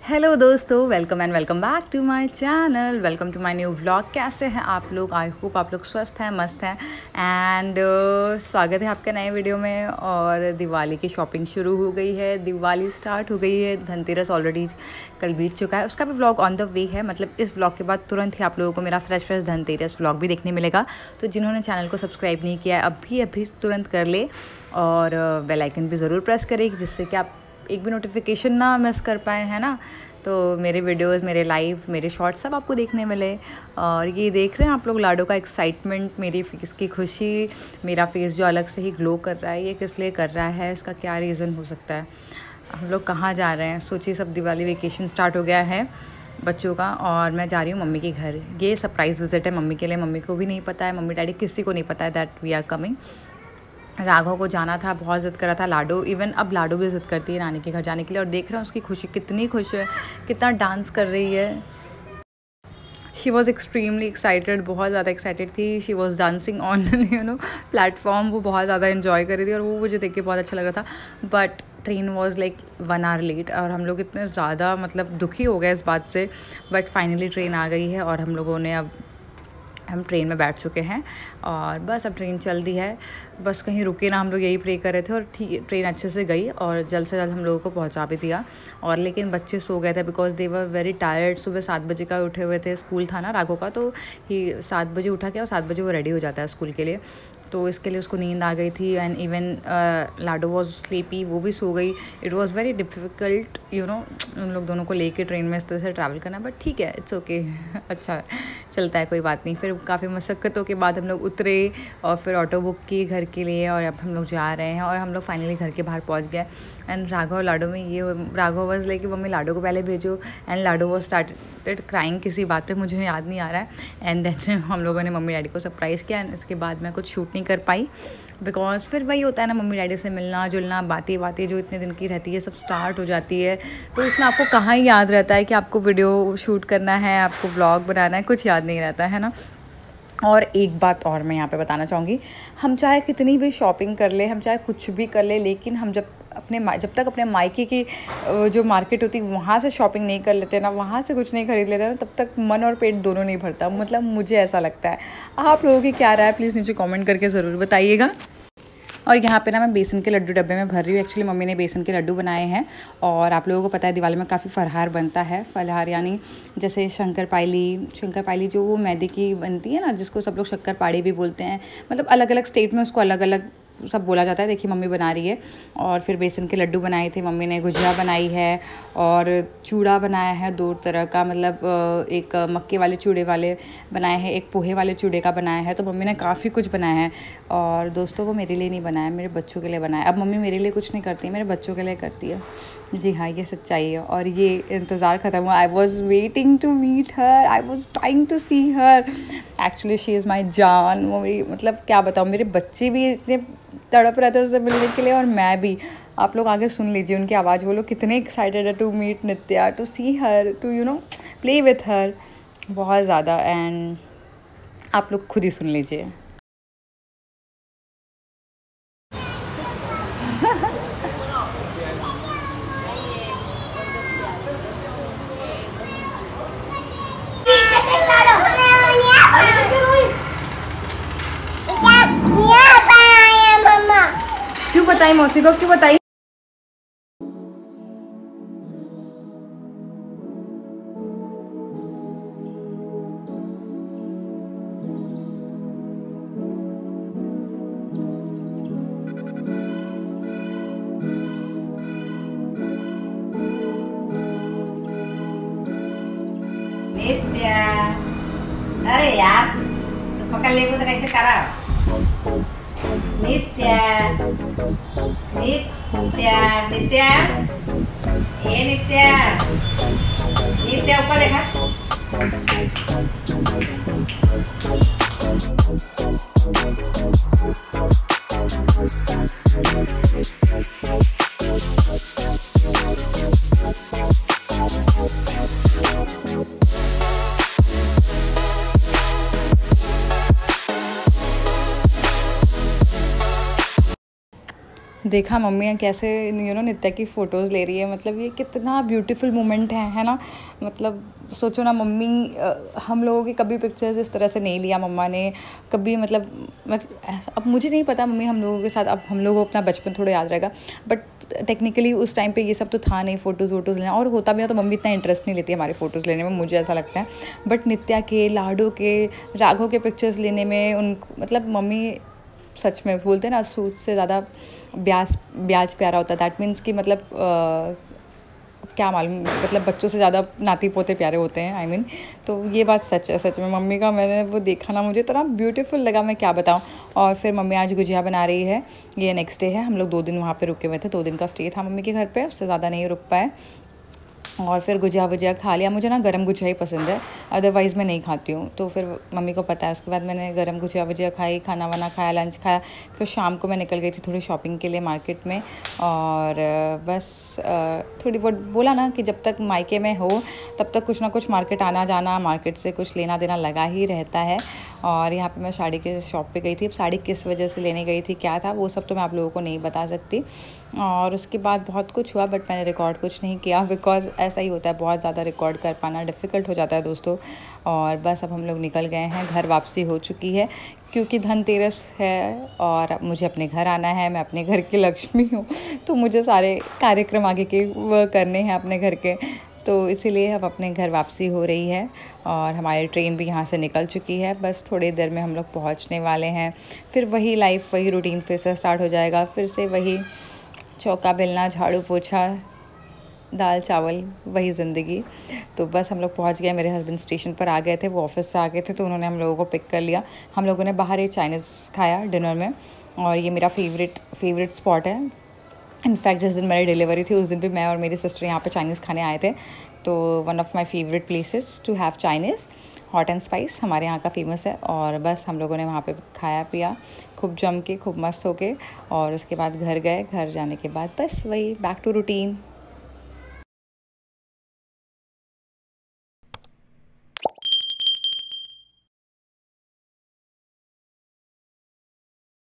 Hello दोस्तों, welcome and welcome back to my channel. Welcome to my new vlog. कैसे हैं आप लोग? आई होप आप लोग स्वस्थ हैं, मस्त हैं। एंड स्वागत है आपके नए वीडियो में। और दिवाली की शॉपिंग शुरू हो गई है, दिवाली स्टार्ट हो गई है। धनतेरस ऑलरेडी कल बीत चुका है, उसका भी व्लॉग ऑन द वे है। मतलब इस व्लॉग के बाद तुरंत ही आप लोगों को मेरा फ्रेश धनतेरस व्लॉग भी देखने मिलेगा। तो जिन्होंने चैनल को सब्सक्राइब नहीं किया है अभी तुरंत कर ले, और बेल आइकन भी ज़रूर प्रेस करें, जिससे कि आप एक भी नोटिफिकेशन ना मिस कर पाए, है ना। तो मेरे वीडियोस, मेरे लाइव, मेरे शॉर्ट्स सब आपको देखने मिले। और ये देख रहे हैं आप लोग लाडो का एक्साइटमेंट, मेरी फेस की खुशी, मेरा फेस जो अलग से ही ग्लो कर रहा है, ये किस लिए कर रहा है, इसका क्या रीज़न हो सकता है। हम लोग कहाँ जा रहे हैं? सोचिए, सब दिवाली वेकेशन स्टार्ट हो गया है बच्चों का, और मैं जा रही हूँ मम्मी के घर। ये सरप्राइज़ विजिट है मम्मी के लिए। मम्मी को भी नहीं पता है, मम्मी डैडी किसी को नहीं पता है that we are coming. Raghav को जाना था, बहुत ज़िद कर रहा था। लाडो, इवन अब लाडो भी ज़िद करती है नानी के घर जाने के लिए। और देख रहे हैं उसकी खुशी, कितनी खुश है, कितना डांस कर रही है। शी वॉज़ एक्सट्रीमली एक्साइटेड, बहुत ज़्यादा एक्साइटेड थी। She was dancing on platform. वो बहुत ज़्यादा इन्जॉय कर रही थी और वो मुझे देख के बहुत अच्छा लग रहा था। But train was like 1 hour late, और हम लोग इतने ज़्यादा मतलब दुखी हो गए इस बात से। बट फाइनली ट्रेन आ गई है और हम लोगों ने अब हम ट्रेन में बैठ चुके हैं, और बस अब ट्रेन चल दी है। बस कहीं रुके ना, हम लोग यही प्रे कर रहे थे। और ठीक, ट्रेन अच्छे से गई और जल्द से जल्द हम लोगों को पहुंचा भी दिया। और लेकिन बच्चे सो गए थे because they were very tired. सुबह 7 बजे का उठे हुए थे, स्कूल था ना राघव का, तो ही 7 बजे उठा के और 7 बजे वो रेडी हो जाता है स्कूल के लिए। तो इसके लिए उसको नींद आ गई थी। And even Lado was sleepy, वो भी सो गई। इट वॉज़ वेरी डिफ़िकल्ट उन लोग दोनों को लेके ट्रेन में इस तरह से ट्रैवल करना, बट ठीक है, इट्स ओके। अच्छा चलता है, कोई बात नहीं। फिर काफ़ी मशक्क़तों के बाद हम लोग उतरे और फिर ऑटो बुक की घर के लिए, और अब हम लोग जा रहे हैं। और हम लोग फाइनली घर के बाहर पहुंच गए। एंड राघव और लाडो में ये, राघव वॉज लाइक मम्मी लाडो को पहले भेजो, and Lado was started crying किसी बात पे, मुझे याद नहीं आ रहा है। एंड देन हम लोगों ने मम्मी डैडी को सरप्राइज़ किया। एंड इसके बाद मैं कुछ शूट नहीं कर पाई बिकॉज फिर वही होता है ना, मम्मी डैडी से मिलना जुलना, बातें जो इतने दिन की रहती है सब स्टार्ट हो जाती है। तो इसमें आपको कहाँ ही याद रहता है कि आपको वीडियो शूट करना है, आपको व्लॉग बनाना है, कुछ याद नहीं रहता है ना। और एक बात और मैं यहाँ पे बताना चाहूँगी, हम चाहे कितनी भी शॉपिंग कर ले, हम चाहे कुछ भी कर ले, लेकिन हम जब तक अपने मायके की जो मार्केट होती है वहाँ से शॉपिंग नहीं कर लेते ना, वहाँ से कुछ नहीं खरीद लेते ना, तब तक मन और पेट दोनों नहीं भरता। मतलब मुझे ऐसा लगता है। आप लोगों की क्या राय है, प्लीज़ नीचे कमेंट करके ज़रूर बताइएगा। और यहाँ पे ना मैं बेसन के लड्डू डब्बे में भर रही हूँ। एक्चुअली मम्मी ने बेसन के लड्डू बनाए हैं। और आप लोगों को पता है दिवाली में काफ़ी फलहार बनता है। फलहार यानी जैसे शंकर पायली जो वो मैदे की बनती है ना, जिसको सब लोग शक्कर-पाड़ी भी बोलते हैं। मतलब अलग अलग स्टेट में उसको अलग अलग सब बोला जाता है। देखिए मम्मी बना रही है। और फिर बेसन के लड्डू बनाए थे मम्मी ने, गुजिया बनाई है, और चूड़ा बनाया है 2 तरह का। मतलब एक मक्के वाले चूड़े वाले बनाए हैं, एक पोहे वाले चूड़े का बनाया है। तो मम्मी ने काफ़ी कुछ बनाया है। और दोस्तों वो मेरे लिए नहीं बनाया, मेरे बच्चों के लिए बनाया। अब मम्मी मेरे लिए कुछ नहीं करती है, मेरे बच्चों के लिए करती है। जी हाँ, ये सच्चाई है। और ये इंतज़ार ख़त्म हुआ। I was waiting to meet her, I was trying to see her. Actually she is my जान। वो मेरी, मतलब क्या बताऊँ, मेरे बच्चे भी इतने तड़प रहे थे उससे मिलने के लिए, और मैं भी। आप लोग आगे सुन लीजिए उनकी आवाज़। वो लोग कितने एक्साइटेड है to meet Nitya, to see her, to play with her, बहुत ज़्यादा। एंड आप लोग खुद ही सुन लीजिए। क्यों बताई मौसी को, क्यों बताई? नित्या, अरे यार तो पकड़ ले तो कैसे करा? नित्या नित्या नित्या, ये नित्या नित्या ऊपर देखा। देखा मम्मी कैसे नित्या की फ़ोटोज़ ले रही है, मतलब ये कितना ब्यूटीफुल मोमेंट है ना। मतलब सोचो ना मम्मी, हम लोगों की कभी पिक्चर्स इस तरह से नहीं लिया मम्मा ने कभी, मतलब अब मुझे नहीं पता मम्मी हम लोगों के साथ, अब हम लोगों को अपना बचपन थोड़ा याद रहेगा, बट टेक्निकली उस टाइम पे ये सब तो था नहीं, फ़ोटोज़ वोटोज़ लेना, और होता भी ना तो मम्मी इतना इंटरेस्ट नहीं लेती हमारे फ़ोटोज़ लेने में, मुझे ऐसा लगता है। बट नित्या के, लाडो के, राघव के पिक्चर्स लेने में उनको, मतलब मम्मी सच में बोलते हैं ना, सूद से ज़्यादा ब्याज प्यारा होता है। दैट मीन्स कि मतलब क्या मालूम, मतलब बच्चों से ज़्यादा नाती पोते प्यारे होते हैं, आई मीन। तो ये बात सच है, सच में मम्मी का मैंने वो देखा ना, मुझे इतना ब्यूटीफुल लगा, मैं क्या बताऊँ। और फिर मम्मी आज गुजिया बना रही है, ये नेक्स्ट डे है, हम लोग 2 दिन वहाँ पे रुके हुए थे, 2 दिन का स्टे था मम्मी के घर पे, उससे ज़्यादा नहीं रुक पाए। और फिर गुजिया वुजिया खा लिया, मुझे ना गरम गुजिया ही पसंद है, अदरवाइज़ मैं नहीं खाती हूँ। तो फिर मम्मी को पता है, उसके बाद मैंने गरम गुजिया वुजिया खाई, खाना वाना खाया, लंच खाया। फिर शाम को मैं निकल गई थी थोड़ी शॉपिंग के लिए मार्केट में, और बस थोड़ी बहुत बोला ना कि जब तक मायके में हो तब तक कुछ ना कुछ मार्केट आना जाना, मार्केट से कुछ लेना देना लगा ही रहता है। और यहाँ पे मैं साड़ी के शॉप पे गई थी, अब साड़ी किस वजह से लेने गई थी, क्या था, वो सब तो मैं आप लोगों को नहीं बता सकती। और उसके बाद बहुत कुछ हुआ, बट मैंने रिकॉर्ड कुछ नहीं किया, बिकॉज़ ऐसा ही होता है, बहुत ज़्यादा रिकॉर्ड कर पाना डिफ़िकल्ट हो जाता है दोस्तों। और बस अब हम लोग निकल गए हैं, घर वापसी हो चुकी है, क्योंकि धनतेरस है और अब मुझे अपने घर आना है, मैं अपने घर की लक्ष्मी हूँ, तो मुझे सारे कार्यक्रम आगे के वो करने हैं अपने घर के, तो इसीलिए अब अपने घर वापसी हो रही है। और हमारी ट्रेन भी यहाँ से निकल चुकी है, बस थोड़ी देर में हम लोग पहुँचने वाले हैं। फिर वही लाइफ, वही रूटीन फिर से स्टार्ट हो जाएगा, फिर से वही चौका बेलना, झाड़ू पोछा, दाल चावल, वही ज़िंदगी। तो बस हम लोग पहुँच गए, मेरे हस्बैंड स्टेशन पर आ गए थे, वो ऑफिस से आ गए थे, तो उन्होंने हम लोगों को पिक कर लिया। हम लोगों ने बाहर ही चाइनीज़ खाया डिनर में, और ये मेरा फेवरेट स्पॉट है। इनफैक्ट जिस दिन मेरी डिलीवरी थी उस दिन भी मैं और मेरी सिस्टर यहाँ पे चाइनीज़ खाने आए थे, तो one of my favourite places to have Chinese, hot and spice हमारे यहाँ का फेमस है। और बस हम लोगों ने वहाँ पे खाया पिया खूब जम के, खूब मस्त होके, और उसके बाद घर गए। घर जाने के बाद बस वही बैक टू रूटीन।